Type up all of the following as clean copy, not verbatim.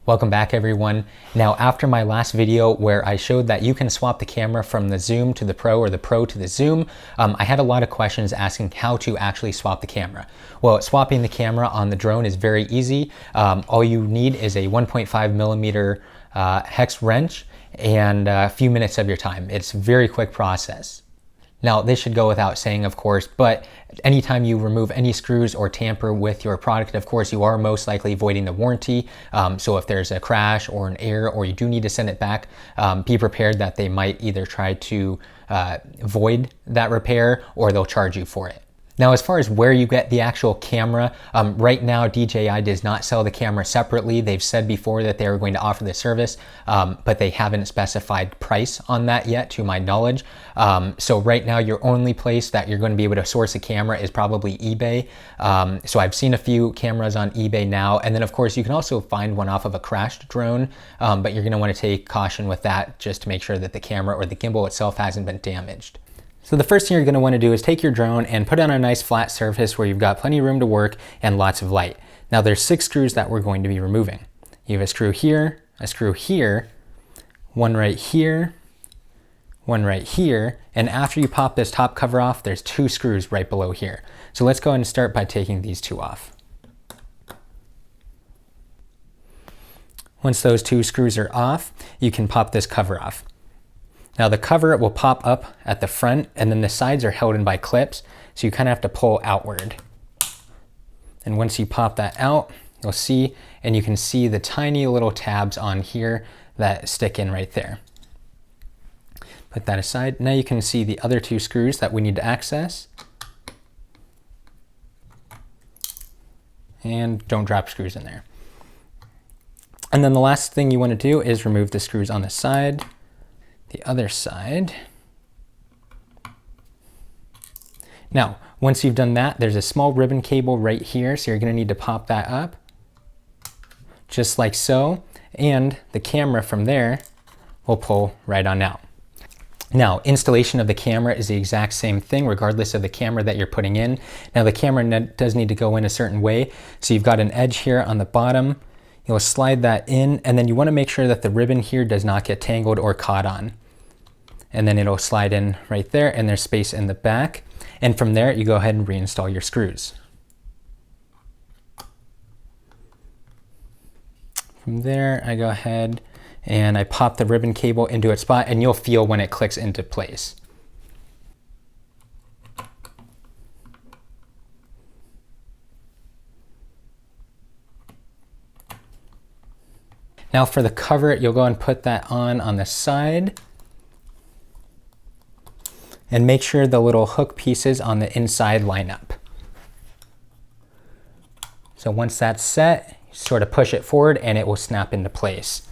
Welcome back everyone. Now after my last video where I showed that you can swap the camera from the Zoom to the Pro or the Pro to the Zoom, I had a lot of questions asking how to actually swap the camera. Well, swapping the camera on the drone is very easy. All you need is a 1.5 millimeter hex wrench and a few minutes of your time. It's a very quick process. Now, this should go without saying, of course, but anytime you remove any screws or tamper with your product, of course, you are most likely voiding the warranty. So if there's a crash or an error, or you do need to send it back, be prepared that they might either try to void that repair or they'll charge you for it. Now, as far as where you get the actual camera, right now DJI does not sell the camera separately. They've said before that they were going to offer the service, but they haven't specified price on that yet, to my knowledge. So right now, your only place that you're going to be able to source a camera is probably eBay. So I've seen a few cameras on eBay now, and then of course you can also find one off of a crashed drone, but you're going to want to take caution with that just to make sure that the camera or the gimbal itself hasn't been damaged. So the first thing you're going to want to do is take your drone and put it on a nice flat surface where you've got plenty of room to work and lots of light. Now there's 6 screws that we're going to be removing. You have a screw here, one right here, one right here, and after you pop this top cover off, there's 2 screws right below here. So let's go ahead and start by taking these 2 off. Once those 2 screws are off, you can pop this cover off. Now the cover will pop up at the front, and then the sides are held in by clips, so you kind of have to pull outward. And once you pop that out, you'll see, and you can see the tiny little tabs on here that stick in right there. Put that aside. Now you can see the other 2 screws that we need to access. And don't drop screws in there. And then the last thing you want to do is remove the screws on the side. The other side. Now, once you've done that, there's a small ribbon cable right here, so you're going to need to pop that up, just like so, and the camera from there will pull right on out. Now, installation of the camera is the exact same thing, regardless of the camera that you're putting in. Now, the camera does need to go in a certain way, so you've got an edge here on the bottom. You'll slide that in, and then you want to make sure that the ribbon here does not get tangled or caught on. And then it'll slide in right there, and there's space in the back. And from there, you go ahead and reinstall your screws. From there, I go ahead and I pop the ribbon cable into its spot, and you'll feel when it clicks into place. Now for the cover, you'll go and put that on the side. And make sure the little hook pieces on the inside line up. So once that's set, you sort of push it forward and it will snap into place.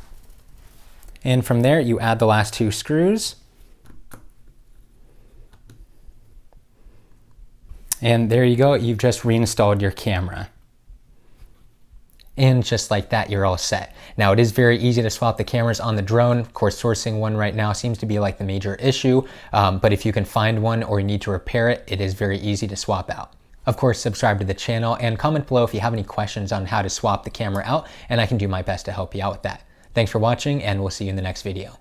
And from there, you add the last 2 screws. And there you go, you've just reinstalled your camera. And just like that, you're all set. Now, it is very easy to swap the cameras on the drone. Of course, sourcing one right now seems to be like the major issue, but if you can find one or you need to repair it, it is very easy to swap out. Of course, subscribe to the channel and comment below if you have any questions on how to swap the camera out, and I can do my best to help you out with that. Thanks for watching, and we'll see you in the next video.